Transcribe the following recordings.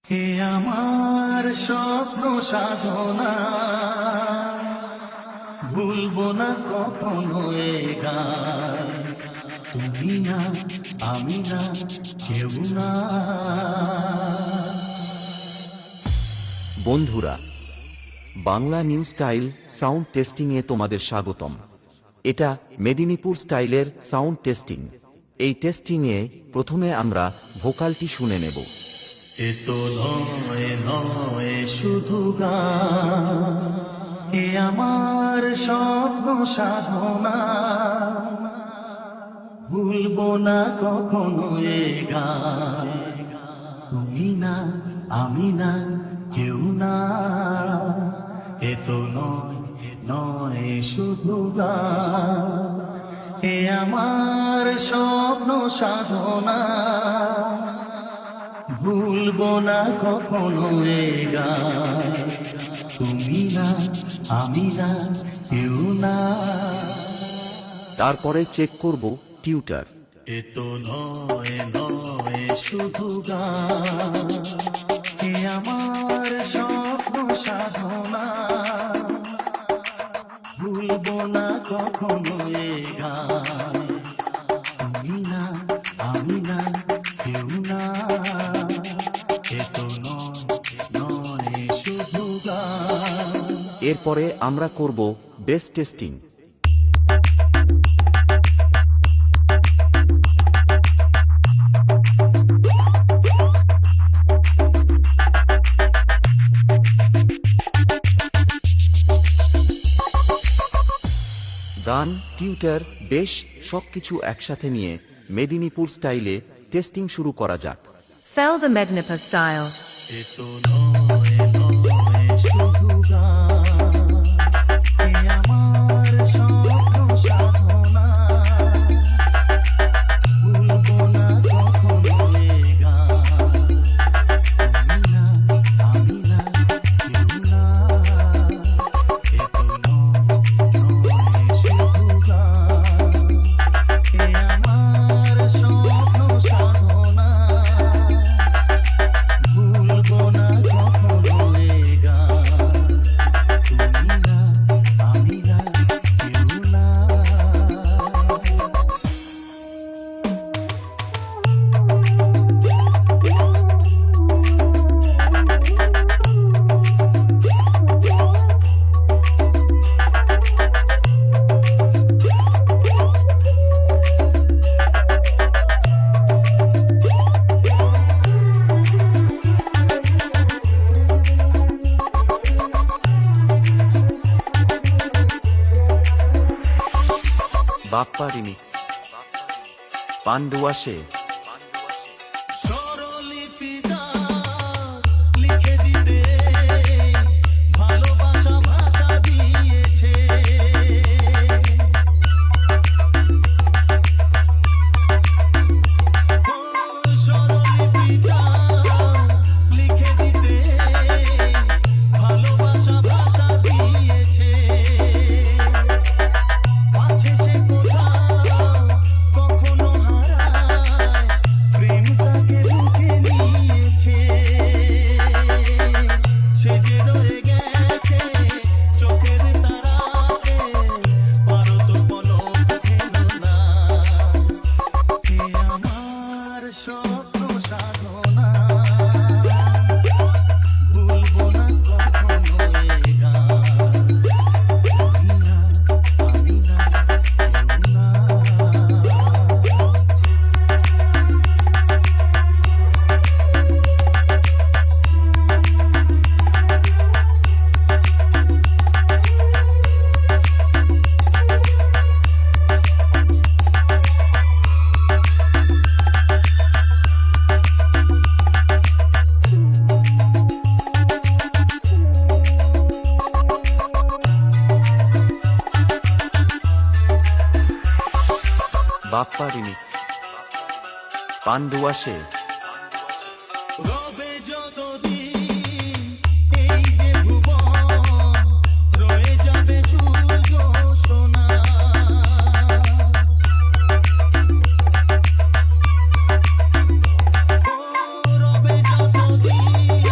হে আমার স্বপ্ন সাধনা, ভুলবো না কখনো এ গান। তুমি না, আমি না, কেউ না। বন্ধুরা, বাংলা নিউ স্টাইল সাউন্ড টেস্টিংয়ে তোমাদের স্বাগতম। এটা মেদিনীপুর স্টাইলের সাউন্ড টেস্টিং। এই টেস্টিংয়ে প্রথমে আমরা ভোকালটি শুনে নেব। এ তো নয় নয় শুধু গান, এ আমার স্বপ্ন সাধনা, ভুলবো না কখনো এ গান। তুমি না, আমি না, কেউ না। এ তো নয় নয় শুধু গান, এ আমার স্বপ্ন সাধনা, ভুলবো না কখনো এ গান। তুমি না, আমি না, কেউ না। তারপরে চেক করব টিউটার। এ তো নয় নয় শুধু গান, এ আমার স্বপ্ন সাধনা, ভুলবো না কখনো এ গান। তুমি না, আমি না, কেউ না। এ তো নয় নয় শুধু গান। এরপরে আমরা করব বেস টেস্টিং। গান, টিউটার, বেশ সবকিছু একসাথে নিয়ে মেদিনীপুর স্টাইলে টেস্টিং শুরু করা যাক। Fell the Mednipur style. এ তো নয় নয় শুধু গান, এ আমার স্বপ্ন সাধনা, ভুলবো না কখনো এ গান। তুমি না, আমি না, কেউ না। এ তো নয় নয় শুধু গান, এ আমার স্বপ্ন সাধনা, ভুলবো না কখনো এ গান। তুমি না, আমি না, কেউ না। বাপ্পা রিমিক্স, পান্ডুয়া সে। স্বরলিপিটা লিখে দিতে ভালোবাসা ভাষা দিয়েছে। স্বরলিপিটা লিখে দিতে ভালোবাসা ভাষা দিয়েছে। আছে সে কোথাও কখনো হারায়, প্রেম তাকে বুকে নিয়েছে। সে যে রয়ে গেছে চোখের তারাতে, পারো তো পলক ফেলো না। হে আমার স্বপ্ন সাধনা, ভুলবো না কখনো এ গান। তুমি না, আমি না, কেউ না। বাপ্পা রিমিক্স, পান্ডুয়া সে। রবে যতদিন এই যে ভুবন, রয়ে যাবে সূর্য সোনা। ও রবে যতদিন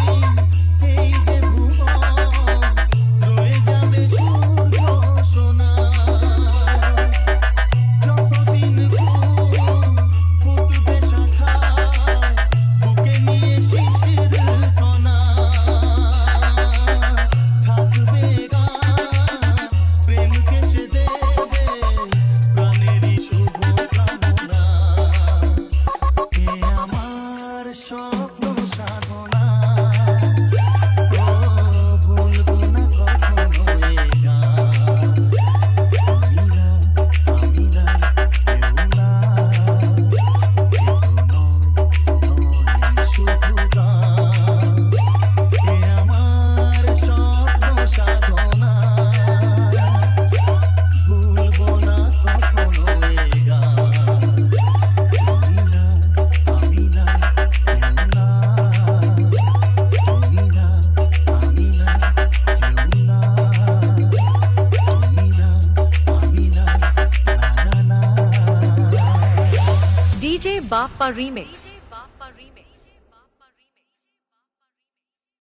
Bappa remix.